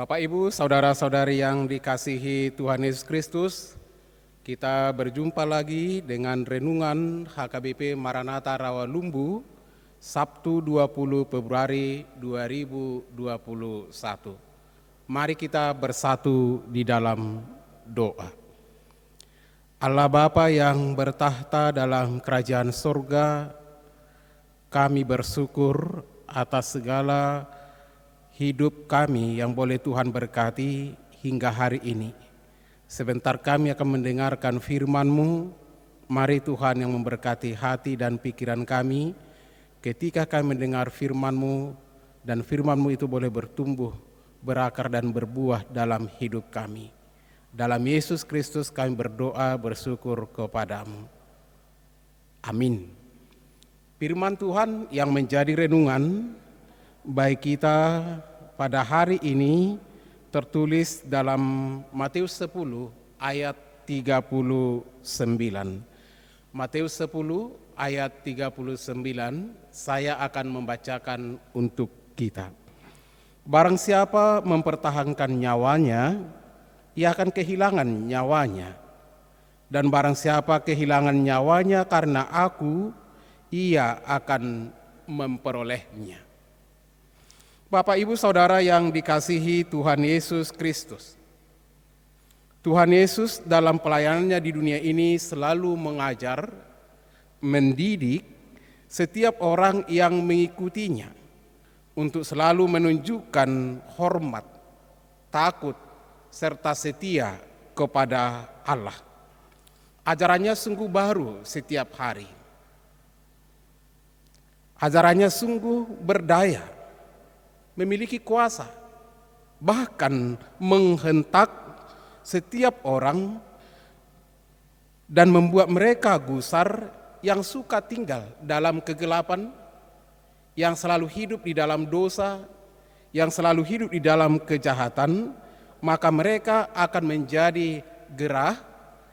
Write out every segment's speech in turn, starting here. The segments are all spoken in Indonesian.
Bapak, Ibu, saudara-saudari yang dikasihi Tuhan Yesus Kristus, kita berjumpa lagi dengan renungan HKBP Maranatha Rawalumbu, Sabtu 20 Februari 2021. Mari kita bersatu di dalam doa. Allah Bapa yang bertahta dalam kerajaan surga, kami bersyukur atas segala hidup kami yang boleh Tuhan berkati hingga hari ini. Sebentar kami akan mendengarkan firman-Mu. Mari Tuhan yang memberkati hati dan pikiran kami ketika kami mendengar firman-Mu, dan firman-Mu itu boleh bertumbuh, berakar dan berbuah dalam hidup kami. Dalam Yesus Kristus kami berdoa bersyukur kepada-Mu. Amin. Firman Tuhan yang menjadi renungan baik kita pada hari ini tertulis dalam Matius 10 ayat 39. Matius 10 ayat 39 saya akan membacakan untuk kita. Barang siapa mempertahankan nyawanya, ia akan kehilangan nyawanya. Dan barang siapa kehilangan nyawanya karena aku, ia akan memperolehnya. Bapak, Ibu, Saudara yang dikasihi Tuhan Yesus Kristus. Tuhan Yesus dalam pelayanannya di dunia ini selalu mengajar, mendidik setiap orang yang mengikutinya untuk selalu menunjukkan hormat, takut, serta setia kepada Allah. Ajarannya sungguh baru setiap hari. Ajarannya sungguh berdaya, memiliki kuasa, bahkan menghentak setiap orang dan membuat mereka gusar yang suka tinggal dalam kegelapan, yang selalu hidup di dalam dosa, yang selalu hidup di dalam kejahatan, maka mereka akan menjadi gerah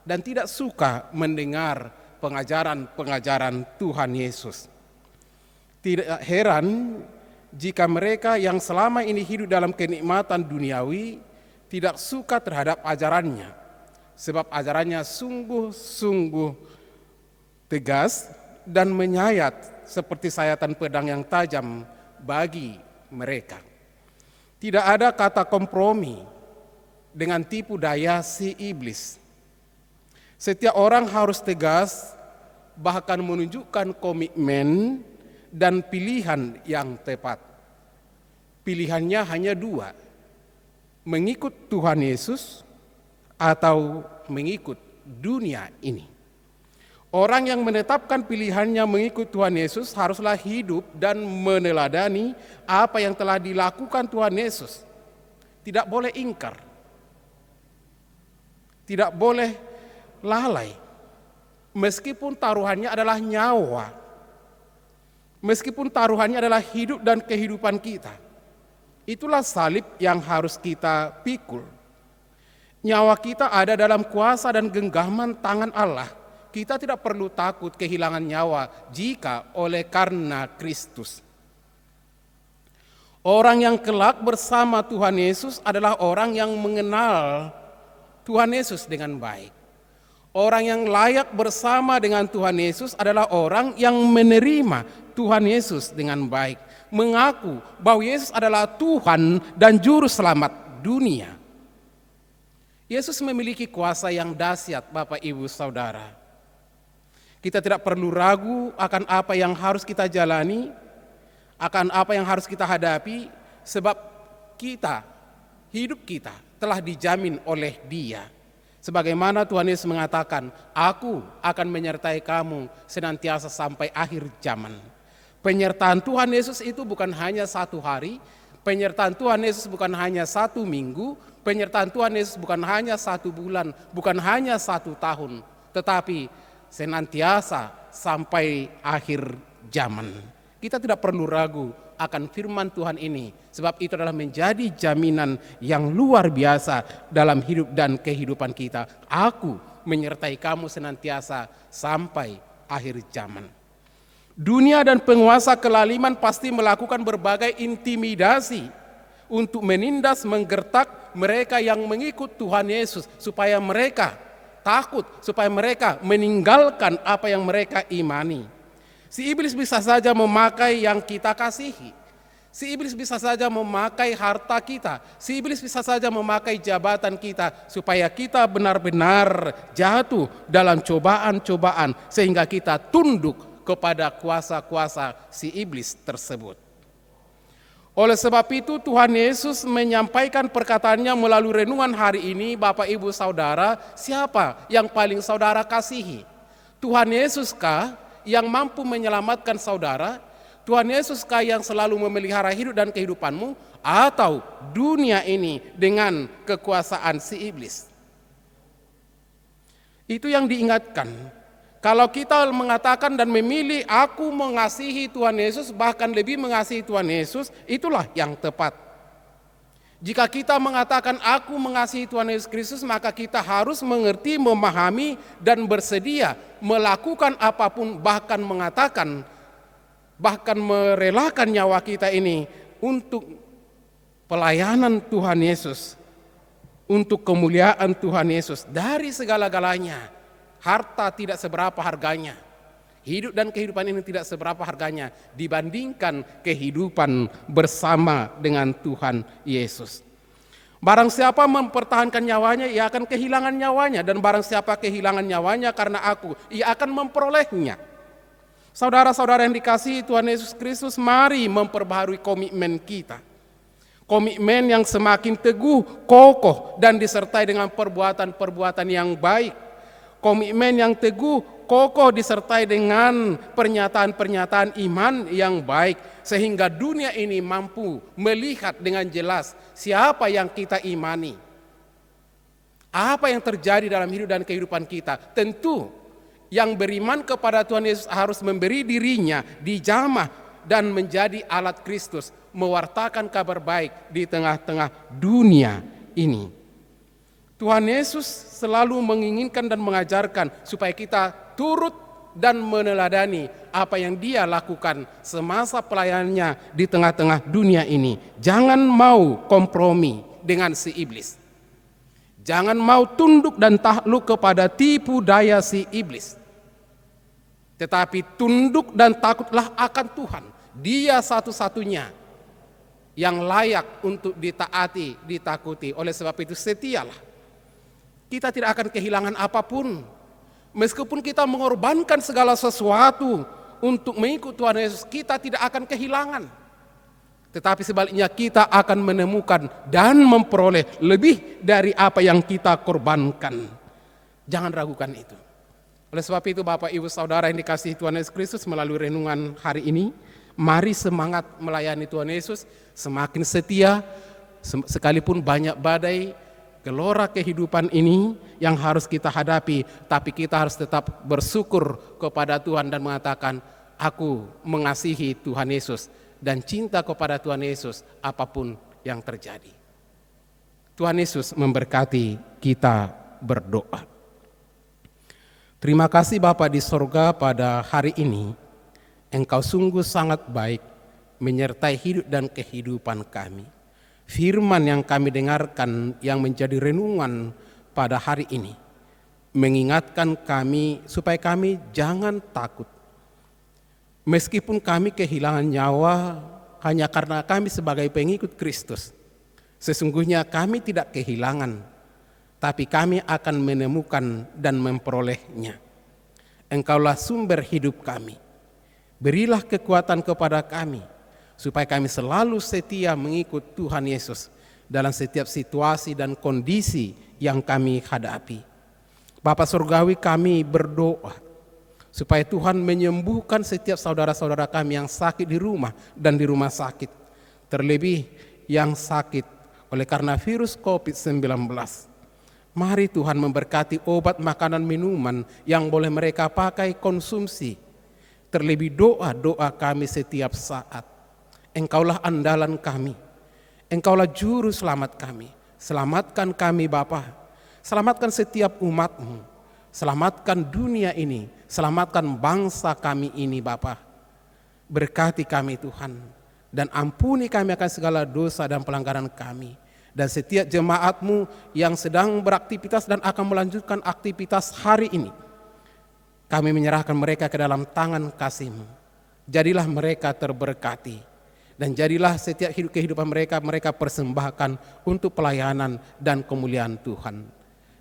dan tidak suka mendengar pengajaran-pengajaran Tuhan Yesus. Tidak heran jika mereka yang selama ini hidup dalam kenikmatan duniawi tidak suka terhadap ajarannya, sebab ajarannya sungguh-sungguh tegas dan menyayat seperti sayatan pedang yang tajam bagi mereka. Tidak ada kata kompromi dengan tipu daya si iblis. Setiap orang harus tegas, bahkan menunjukkan komitmen dan pilihan yang tepat. Pilihannya hanya dua, mengikut Tuhan Yesus atau mengikut dunia ini. Orang yang menetapkan pilihannya mengikut Tuhan Yesus haruslah hidup dan meneladani apa yang telah dilakukan Tuhan Yesus. Tidak boleh ingkar, tidak boleh lalai, meskipun taruhannya adalah nyawa. Meskipun taruhannya adalah hidup dan kehidupan kita. Itulah salib yang harus kita pikul. Nyawa kita ada dalam kuasa dan genggaman tangan Allah. Kita tidak perlu takut kehilangan nyawa jika oleh karena Kristus. Orang yang kelak bersama Tuhan Yesus adalah orang yang mengenal Tuhan Yesus dengan baik. Orang yang layak bersama dengan Tuhan Yesus adalah orang yang menerima Tuhan Yesus dengan baik, mengaku bahwa Yesus adalah Tuhan dan Juru Selamat dunia. Yesus memiliki kuasa yang dahsyat, Bapak, Ibu, Saudara. Kita tidak perlu ragu akan apa yang harus kita jalani, akan apa yang harus kita hadapi, sebab hidup kita telah dijamin oleh Dia. Sebagaimana Tuhan Yesus mengatakan, aku akan menyertai kamu senantiasa sampai akhir zaman. Penyertaan Tuhan Yesus itu bukan hanya satu hari, penyertaan Tuhan Yesus bukan hanya satu minggu, penyertaan Tuhan Yesus bukan hanya satu bulan, bukan hanya satu tahun, tetapi senantiasa sampai akhir zaman. Kita tidak perlu ragu akan firman Tuhan ini, sebab itu adalah menjadi jaminan yang luar biasa dalam hidup dan kehidupan kita. Aku menyertai kamu senantiasa sampai akhir zaman. Dunia dan penguasa kelaliman pasti melakukan berbagai intimidasi untuk menindas, menggertak mereka yang mengikut Tuhan Yesus, supaya mereka takut, supaya mereka meninggalkan apa yang mereka imani. Si iblis bisa saja memakai yang kita kasihi. Si iblis bisa saja memakai harta kita. Si iblis bisa saja memakai jabatan kita, supaya kita benar-benar jatuh dalam cobaan-cobaan, sehingga kita tunduk kepada kuasa-kuasa si iblis tersebut. Oleh sebab itu Tuhan Yesus menyampaikan perkataannya melalui renungan hari ini. Bapak, Ibu, Saudara, siapa yang paling saudara kasihi? Tuhan Yesuskah yang mampu menyelamatkan saudara? Tuhan Yesuskah yang selalu memelihara hidup dan kehidupanmu? Atau dunia ini dengan kekuasaan si iblis? Itu yang diingatkan. Kalau kita mengatakan dan memilih aku mengasihi Tuhan Yesus, bahkan lebih mengasihi Tuhan Yesus, itulah yang tepat. Jika kita mengatakan aku mengasihi Tuhan Yesus Kristus, maka kita harus mengerti, memahami, dan bersedia melakukan apapun, bahkan mengatakan, bahkan merelakan nyawa kita ini untuk pelayanan Tuhan Yesus, untuk kemuliaan Tuhan Yesus dari segala-galanya. Harta tidak seberapa harganya, hidup dan kehidupan ini tidak seberapa harganya dibandingkan kehidupan bersama dengan Tuhan Yesus. Barang siapa mempertahankan nyawanya, ia akan kehilangan nyawanya, dan barang siapa kehilangan nyawanya karena aku, ia akan memperolehnya. Saudara-saudara yang dikasihi Tuhan Yesus Kristus, mari memperbaharui komitmen kita. Komitmen yang semakin teguh, kokoh, dan disertai dengan perbuatan-perbuatan yang baik. Komitmen yang teguh, kokoh, disertai dengan pernyataan-pernyataan iman yang baik, sehingga dunia ini mampu melihat dengan jelas siapa yang kita imani. Apa yang terjadi dalam hidup dan kehidupan kita. Tentu yang beriman kepada Tuhan Yesus harus memberi dirinya dijamah dan menjadi alat Kristus, mewartakan kabar baik di tengah-tengah dunia ini. Tuhan Yesus selalu menginginkan dan mengajarkan supaya kita turut dan meneladani apa yang Dia lakukan semasa pelayanannya di tengah-tengah dunia ini. Jangan mau kompromi dengan si iblis. Jangan mau tunduk dan takluk kepada tipu daya si iblis. Tetapi tunduk dan takutlah akan Tuhan. Dia satu-satunya yang layak untuk ditaati, ditakuti. Oleh sebab itu setialah. Kita tidak akan kehilangan apapun. Meskipun kita mengorbankan segala sesuatu untuk mengikut Tuhan Yesus, kita tidak akan kehilangan. Tetapi sebaliknya kita akan menemukan dan memperoleh lebih dari apa yang kita korbankan. Jangan ragukan itu. Oleh sebab itu Bapak, Ibu, Saudara yang dikasihi Tuhan Yesus Kristus, melalui renungan hari ini, mari semangat melayani Tuhan Yesus, semakin setia, sekalipun banyak badai, gelora kehidupan ini yang harus kita hadapi, tapi kita harus tetap bersyukur kepada Tuhan dan mengatakan, aku mengasihi Tuhan Yesus dan cinta kepada Tuhan Yesus apapun yang terjadi. Tuhan Yesus memberkati kita berdoa. Terima kasih Bapa di sorga, pada hari ini Engkau sungguh sangat baik menyertai hidup dan kehidupan kami. Firman yang kami dengarkan yang menjadi renungan pada hari ini mengingatkan kami supaya kami jangan takut. Meskipun kami kehilangan nyawa hanya karena kami sebagai pengikut Kristus, sesungguhnya kami tidak kehilangan, tapi kami akan menemukan dan memperolehnya. Engkaulah sumber hidup kami. Berilah kekuatan kepada kami, supaya kami selalu setia mengikut Tuhan Yesus dalam setiap situasi dan kondisi yang kami hadapi. Bapa Surgawi, kami berdoa supaya Tuhan menyembuhkan setiap saudara-saudara kami yang sakit di rumah dan di rumah sakit. Terlebih yang sakit oleh karena virus COVID-19. Mari Tuhan memberkati obat, makanan, minuman yang boleh mereka pakai konsumsi. Terlebih doa-doa kami setiap saat. Engkaulah andalan kami, Engkaulah juru selamat kami. Selamatkan kami Bapa, selamatkan setiap umat-Mu, selamatkan dunia ini, selamatkan bangsa kami ini Bapa. Berkati kami Tuhan, dan ampuni kami akan segala dosa dan pelanggaran kami. Dan setiap jemaat-Mu yang sedang beraktivitas dan akan melanjutkan aktivitas hari ini, kami menyerahkan mereka ke dalam tangan kasih-Mu. Jadilah mereka terberkati, dan jadilah setiap kehidupan mereka persembahkan untuk pelayanan dan kemuliaan Tuhan.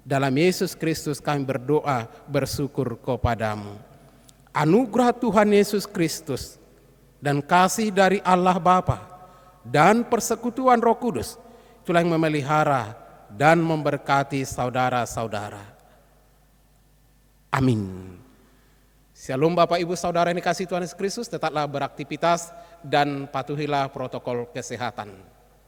Dalam Yesus Kristus kami berdoa bersyukur kepadamu. Anugerah Tuhan Yesus Kristus dan kasih dari Allah Bapa dan persekutuan Roh Kudus itulah yang memelihara dan memberkati saudara-saudara. Amin. Shalom Bapak Ibu Saudara yang dikasihi Tuhan Yesus Kristus, tetaplah beraktivitas dan patuhilah protokol kesehatan.